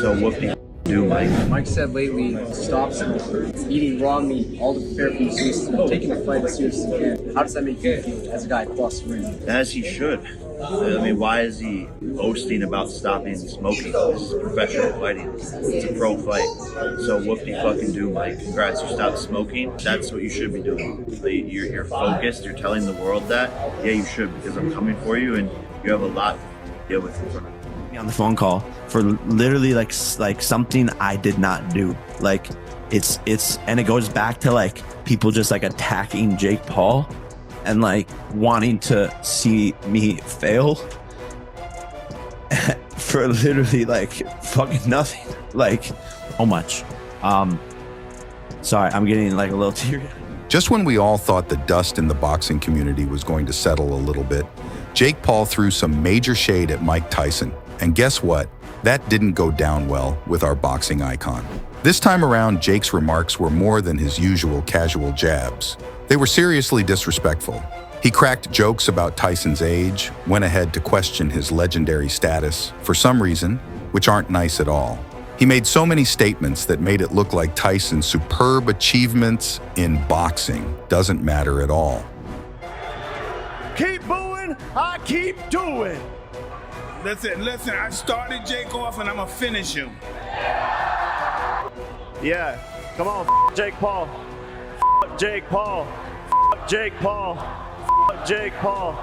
So what do, Mike? Mike said lately, stops eating raw meat, all the prepare food, so he's taking the fight as serious as he can. How does that make you feel as a guy across the ring? As he should. I mean, why is he boasting about stopping smoking? This is professional fighting. It's a pro fight. So whoop-de-fucking-do, Mike. Congrats, you stopped smoking. That's what you should be doing. You're focused. You're telling the world that. Yeah, you should, because I'm coming for you, and you have a lot to deal with in front of you. On the phone call for literally like something I did not do. Like it's and it goes back to like people just like attacking Jake Paul and like wanting to see me fail for literally like fucking nothing. Like so much. Sorry, I'm getting like a little teary. Just when we all thought the dust in the boxing community was going to settle a little bit, Jake Paul threw some major shade at Mike Tyson. And guess what? That didn't go down well with our boxing icon. This time around, Jake's remarks were more than his usual casual jabs. They were seriously disrespectful. He cracked jokes about Tyson's age, went ahead to question his legendary status, for some reason, which aren't nice at all. He made so many statements that made it look like Tyson's superb achievements in boxing doesn't matter at all. Keep booing, I keep doing. Listen, I started Jake off and I'm gonna finish him. Yeah, come on, Jake Paul. Jake Paul. Jake Paul. Jake Paul.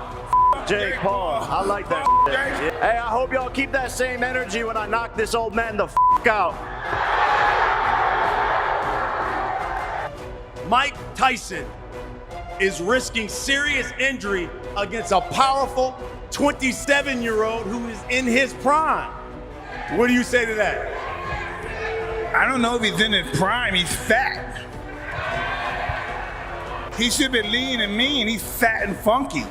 Jake Paul. I like that. Hey, I hope y'all keep that same energy when I knock this old man the out. Mike Tyson is risking serious injury against a powerful 27-year-old who is in his prime. What do you say to that? I don't know if he's in his prime, he's fat. He should be lean and mean, he's fat and funky.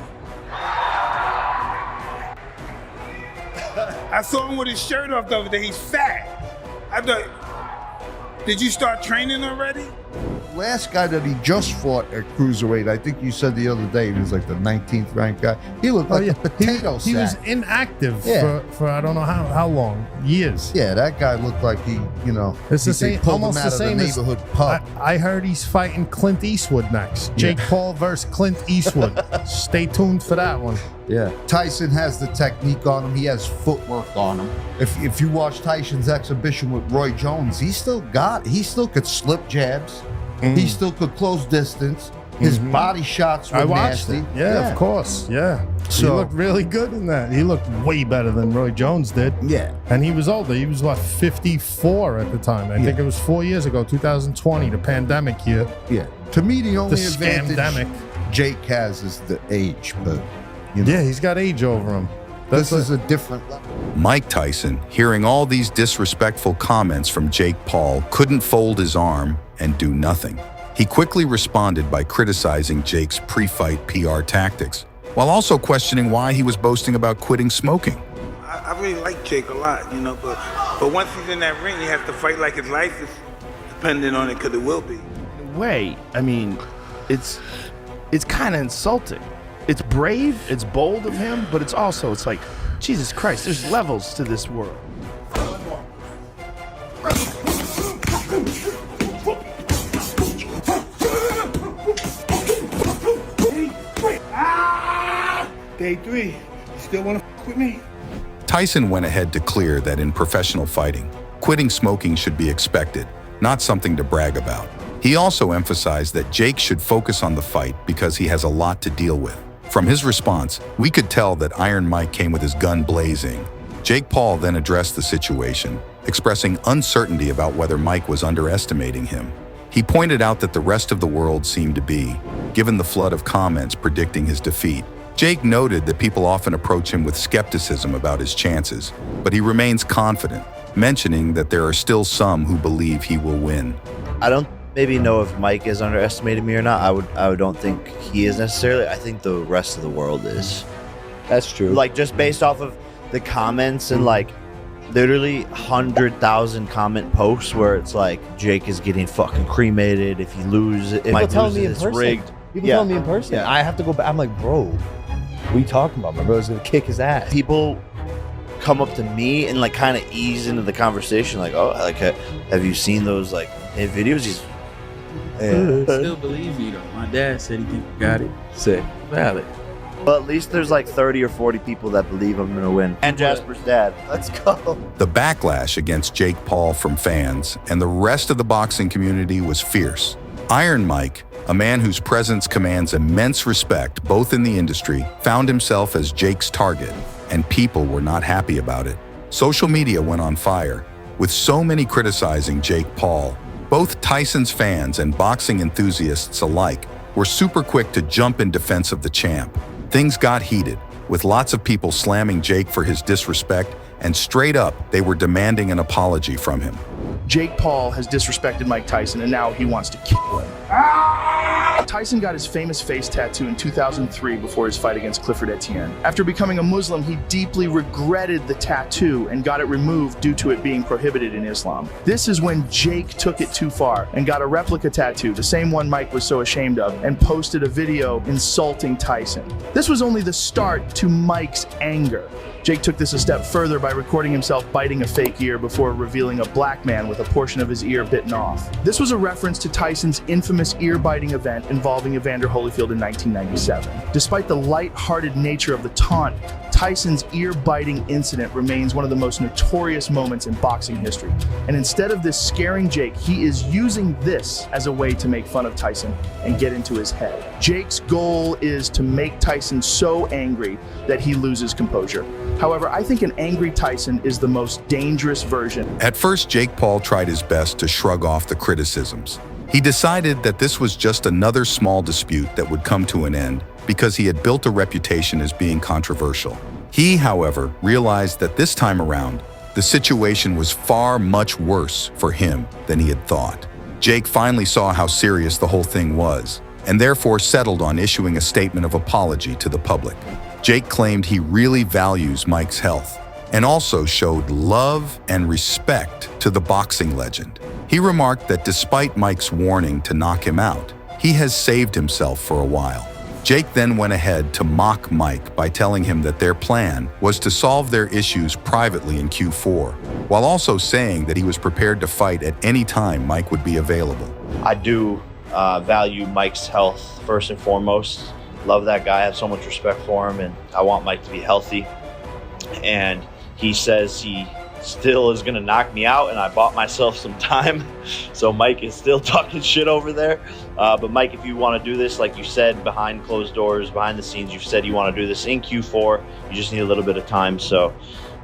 I saw him with his shirt off the other day, he's fat. I thought, did you start training already? Last guy that he just fought at cruiserweight, I think you said the other day, he was like the 19th ranked guy. He looked like a potato sack. He was inactive for I don't know how long, years. Yeah, that guy looked like he, it's the same, almost the same as neighborhood pub. I heard he's fighting Clint Eastwood next. Jake Paul versus Clint Eastwood. Stay tuned for that one. Yeah, Tyson has the technique on him. He has footwork on him. If you watch Tyson's exhibition with Roy Jones, he still could slip jabs. He still could close distance. His body shots were nasty. Yeah, of course. Yeah. So, he looked really good in that. He looked way better than Roy Jones did. Yeah. And he was older. He was, 54 at the time. I think it was 4 years ago, 2020, the pandemic year. Yeah. To me, the only The advantage scamdemic. Jake has is the age, but yeah, he's got age over him. This is a different level. Mike Tyson, hearing all these disrespectful comments from Jake Paul, couldn't fold his arm and do nothing. He quickly responded by criticizing Jake's pre-fight PR tactics, while also questioning why he was boasting about quitting smoking. I really like Jake a lot, but once he's in that ring, he has to fight like his life is dependent on it, because it will be. In a way, I mean, it's kind of insulting. It's brave, it's bold of him, but it's like, Jesus Christ, there's levels to this world. Day 3, you still want to with me? Tyson went ahead to clear that in professional fighting, quitting smoking should be expected, not something to brag about. He also emphasized that Jake should focus on the fight because he has a lot to deal with. From his response, we could tell that Iron Mike came with his gun blazing. Jake Paul then addressed the situation, expressing uncertainty about whether Mike was underestimating him. He pointed out that the rest of the world seemed to be, given the flood of comments predicting his defeat. Jake noted that people often approach him with skepticism about his chances, but he remains confident, mentioning that there are still some who believe he will win. I don't maybe know if Mike is underestimating me or not. I don't think he is necessarily. I think the rest of the world is. That's true. Like, just based off of the comments and literally 100,000 comment posts where it's like Jake is getting fucking cremated if he loses. If Mike loses, it's rigged. People tell me in person. I have to go back. I'm like, bro, what are you talking about? My brother's gonna kick his ass. People come up to me and like kind of ease into the conversation, like, oh, like, have you seen those like videos? He's I still believe you though. My dad said he think you got it. Sick. Valid. Well, at least there's like 30 or 40 people that believe I'm gonna win. And Jasper's dad. Let's go. The backlash against Jake Paul from fans and the rest of the boxing community was fierce. Iron Mike, a man whose presence commands immense respect both in the industry, found himself as Jake's target, and people were not happy about it. Social media went on fire, with so many criticizing Jake Paul. Both Tyson's fans and boxing enthusiasts alike were super quick to jump in defense of the champ. Things got heated, with lots of people slamming Jake for his disrespect, and straight up, they were demanding an apology from him. Jake Paul has disrespected Mike Tyson, and now he wants to kill him. Tyson got his famous face tattoo in 2003 before his fight against Clifford Etienne. After becoming a Muslim, he deeply regretted the tattoo and got it removed due to it being prohibited in Islam. This is when Jake took it too far and got a replica tattoo, the same one Mike was so ashamed of, and posted a video insulting Tyson. This was only the start to Mike's anger. Jake took this a step further by recording himself biting a fake ear before revealing a black man with a portion of his ear bitten off. This was a reference to Tyson's infamous ear-biting event involving Evander Holyfield in 1997. Despite the light-hearted nature of the taunt, Tyson's ear-biting incident remains one of the most notorious moments in boxing history. And instead of this scaring Jake, he is using this as a way to make fun of Tyson and get into his head. Jake's goal is to make Tyson so angry that he loses composure. However, I think an angry Tyson is the most dangerous version. At first, Jake Paul tried his best to shrug off the criticisms. He decided that this was just another small dispute that would come to an end because he had built a reputation as being controversial. He, however, realized that this time around, the situation was far much worse for him than he had thought. Jake finally saw how serious the whole thing was, and therefore settled on issuing a statement of apology to the public. Jake claimed he really values Mike's health, and also showed love and respect to the boxing legend. He remarked that despite Mike's warning to knock him out, he has saved himself for a while. Jake then went ahead to mock Mike by telling him that their plan was to solve their issues privately in Q4, while also saying that he was prepared to fight at any time Mike would be available. I do value Mike's health first and foremost. Love that guy. I have so much respect for him, and I want Mike to be healthy. And he says he still is going to knock me out, and I bought myself some time. So Mike is still talking shit over there. But Mike, if you want to do this, like you said, behind closed doors, behind the scenes, you've said you want to do this in Q4. You just need a little bit of time. So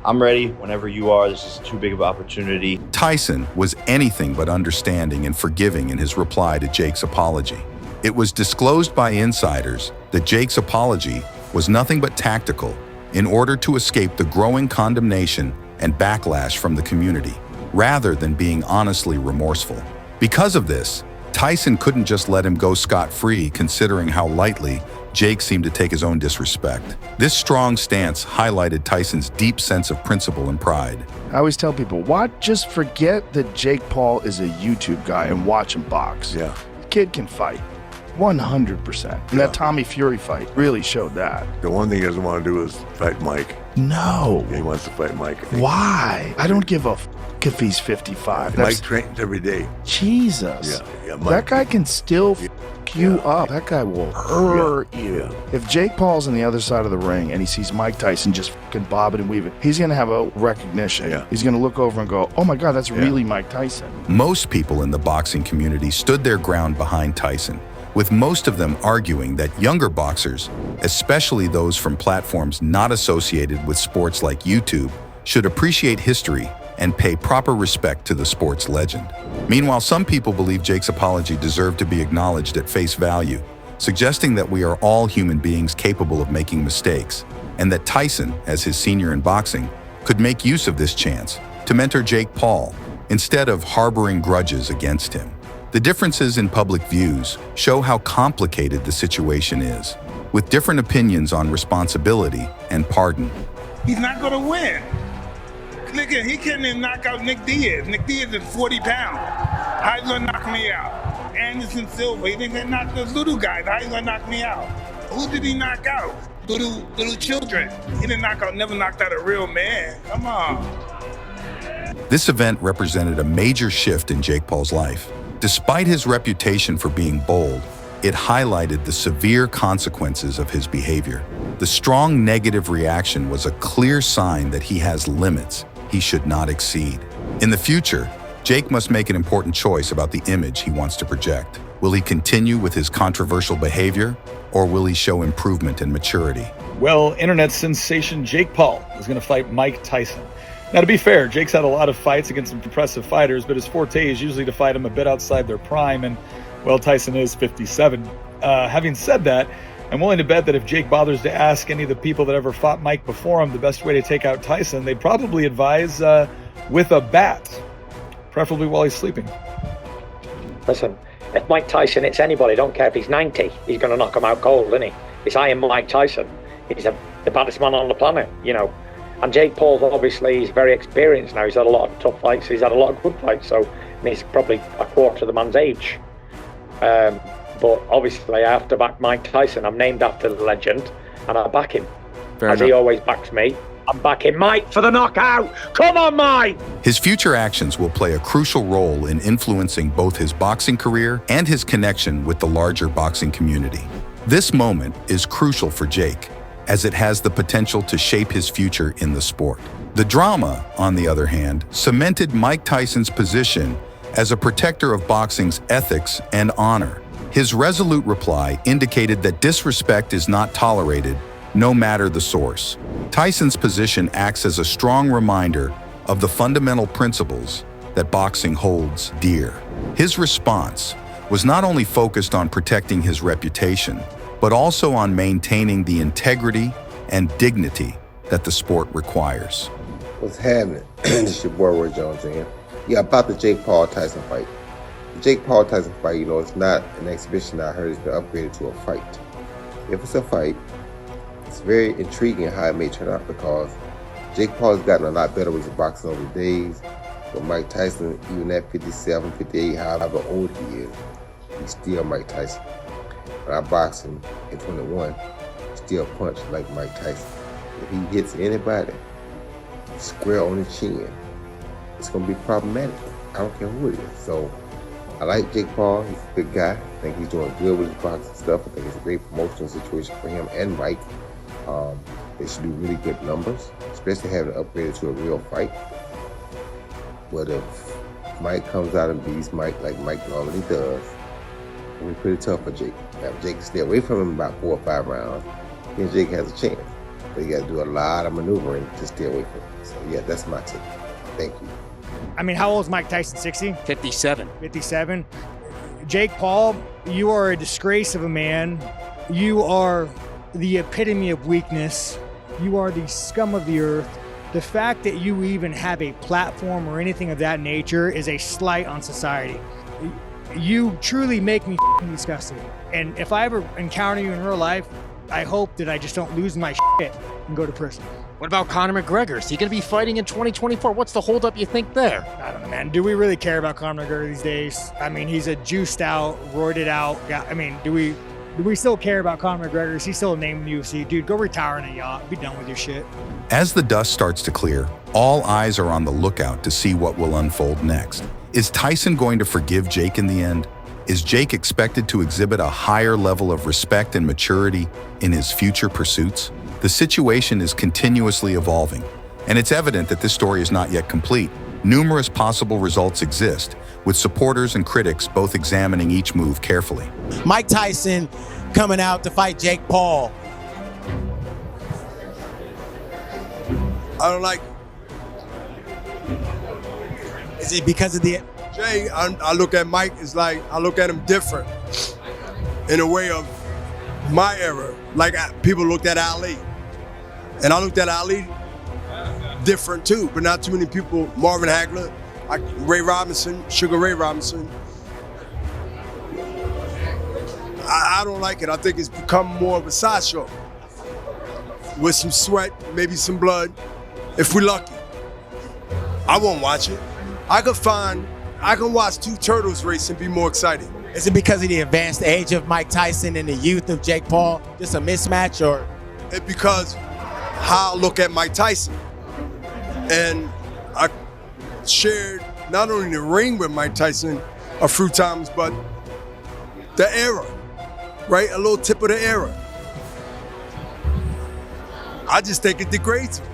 I'm ready whenever you are. This is too big of an opportunity. Tyson was anything but understanding and forgiving in his reply to Jake's apology. It was disclosed by insiders that Jake's apology was nothing but tactical in order to escape the growing condemnation and backlash from the community, rather than being honestly remorseful. Because of this, Tyson couldn't just let him go scot-free, considering how lightly Jake seemed to take his own disrespect. This strong stance highlighted Tyson's deep sense of principle and pride. I always tell people, just forget that Jake Paul is a YouTube guy and watch him box. Yeah. The kid can fight. 100%. And that Tommy Fury fight really showed that. The one thing he doesn't want to do is fight Mike. No. He wants to fight Mike. Why? I don't give a f if he's 55. Mike trains every day. Jesus. Yeah, Mike. That guy can still f you up. That guy will hurt you. Yeah. If Jake Paul's on the other side of the ring and he sees Mike Tyson just fucking bobbing and weaving, he's going to have a recognition. Yeah. He's going to look over and go, oh my God, that's really Mike Tyson. Most people in the boxing community stood their ground behind Tyson, with most of them arguing that younger boxers, especially those from platforms not associated with sports like YouTube, should appreciate history and pay proper respect to the sport's legend. Meanwhile, some people believe Jake's apology deserved to be acknowledged at face value, suggesting that we are all human beings capable of making mistakes, and that Tyson, as his senior in boxing, could make use of this chance to mentor Jake Paul instead of harboring grudges against him. The differences in public views show how complicated the situation is, with different opinions on responsibility and pardon. He's not going to win. Look at, he couldn't even knock out Nick Diaz. Nick Diaz is 40 pounds. How you going to knock me out? Anderson Silva, he didn't knock those little guys. How you going to knock me out? Who did he knock out? little children. He didn't never knocked out a real man. Come on. This event represented a major shift in Jake Paul's life. Despite his reputation for being bold, it highlighted the severe consequences of his behavior. The strong negative reaction was a clear sign that he has limits he should not exceed. In the future, Jake must make an important choice about the image he wants to project. Will he continue with his controversial behavior, or will he show improvement and maturity? Well, internet sensation Jake Paul is going to fight Mike Tyson. Now, to be fair, Jake's had a lot of fights against some impressive fighters, but his forte is usually to fight him a bit outside their prime, and, well, Tyson is 57. Having said that, I'm willing to bet that if Jake bothers to ask any of the people that ever fought Mike before him the best way to take out Tyson, they'd probably advise with a bat, preferably while he's sleeping. Listen, if Mike Tyson hits anybody, don't care if he's 90, he's going to knock him out cold, isn't he? It's I am Mike Tyson. He's the baddest man on the planet, you know. And Jake Paul's obviously, he's very experienced now. He's had a lot of tough fights. He's had a lot of good fights. So, I mean, he's probably a quarter of the man's age. But obviously, I have to back Mike Tyson. I'm named after the legend, and I back him. As he always backs me. I'm backing Mike for the knockout. Come on, Mike! His future actions will play a crucial role in influencing both his boxing career and his connection with the larger boxing community. This moment is crucial for Jake, as it has the potential to shape his future in the sport. The drama, on the other hand, cemented Mike Tyson's position as a protector of boxing's ethics and honor. His resolute reply indicated that disrespect is not tolerated, no matter the source. Tyson's position acts as a strong reminder of the fundamental principles that boxing holds dear. His response was not only focused on protecting his reputation, but also on maintaining the integrity and dignity that the sport requires. What's happening? This is your boy Roy Jones in. Yeah, about the Jake Paul Tyson fight. The Jake Paul Tyson fight, you know, it's not an exhibition. I heard it's been upgraded to a fight. If it's a fight, it's very intriguing how it may turn out, because Jake Paul has gotten a lot better with his boxing over the days. But Mike Tyson, even at 57, 58, however old he is, he's still Mike Tyson. When I boxed him in 21, he still punched like Mike Tyson. If he hits anybody square on the chin, it's going to be problematic. I don't care who it is. So I like Jake Paul. He's a good guy. I think he's doing good with his boxing stuff. I think it's a great promotional situation for him and Mike. They should do really good numbers, especially having it upgraded to a real fight. But if Mike comes out and beats Mike like Mike normally does, it'll be pretty tough for Jake. Now, if Jake can stay away from him about 4 or 5 rounds, then Jake has a chance. But you got to do a lot of maneuvering to stay away from him. So, yeah, that's my take. Thank you. I mean, how old is Mike Tyson? 60? 57. 57. Jake Paul, you are a disgrace of a man. You are the epitome of weakness. You are the scum of the earth. The fact that you even have a platform or anything of that nature is a slight on society. You truly make me disgusted. And if I ever encounter you in real life, I hope that I just don't lose my shit and go to prison. What about Conor McGregor? Is he going to be fighting in 2024? What's the holdup you think there? I don't know, man. Do we really care about Conor McGregor these days? I mean, he's a juiced out, roided out guy. I mean, do we still care about Conor McGregor? Is he still a name in the UFC? Dude, go retire in a yacht. Be done with your shit. As the dust starts to clear, all eyes are on the lookout to see what will unfold next. Is Tyson going to forgive Jake in the end? Is Jake expected to exhibit a higher level of respect and maturity in his future pursuits? The situation is continuously evolving, and it's evident that this story is not yet complete. Numerous possible results exist, with supporters and critics both examining each move carefully. Mike Tyson coming out to fight Jake Paul. I don't like it. Is it because of the... Jay, I look at Mike, it's like, I look at him different in a way of my era. Like people looked at Ali. And I looked at Ali different too, but not too many people. Marvin Hagler, Ray Robinson, Sugar Ray Robinson. I don't like it. I think it's become more of a sideshow with some sweat, maybe some blood, if we're lucky. I won't watch it. I can watch 2 turtles race and be more excited. Is it because of the advanced age of Mike Tyson and the youth of Jake Paul? Just a mismatch, or? It's because how I look at Mike Tyson. And I shared not only the ring with Mike Tyson a few times, but the era, right? A little tip of the era. I just think it degrades him.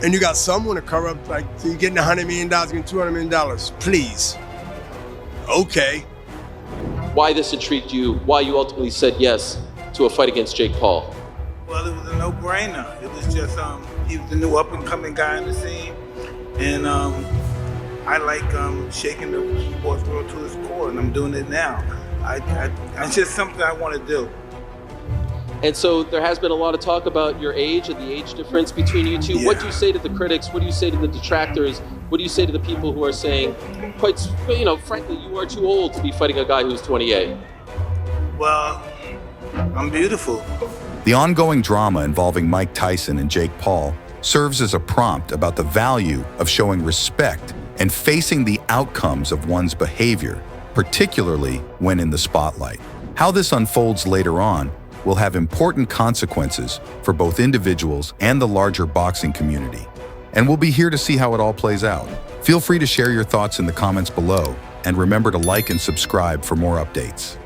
And you got someone to cover up, like, so you're getting $100 million, getting $200 million. Please. Okay. Why this intrigued you, why you ultimately said yes to a fight against Jake Paul? Well, it was a no-brainer. It was just, he was the new up-and-coming guy in the scene. And I like shaking the sports world to its core, and I'm doing it now. It's just something I want to do. And so there has been a lot of talk about your age and the age difference between you two. Yeah. What do you say to the critics? What do you say to the detractors? What do you say to the people who are saying, quite, frankly, you are too old to be fighting a guy who's 28? Well, I'm beautiful. The ongoing drama involving Mike Tyson and Jake Paul serves as a prompt about the value of showing respect and facing the outcomes of one's behavior, particularly when in the spotlight. How this unfolds later on will have important consequences for both individuals and the larger boxing community. And we'll be here to see how it all plays out. Feel free to share your thoughts in the comments below, and remember to like and subscribe for more updates.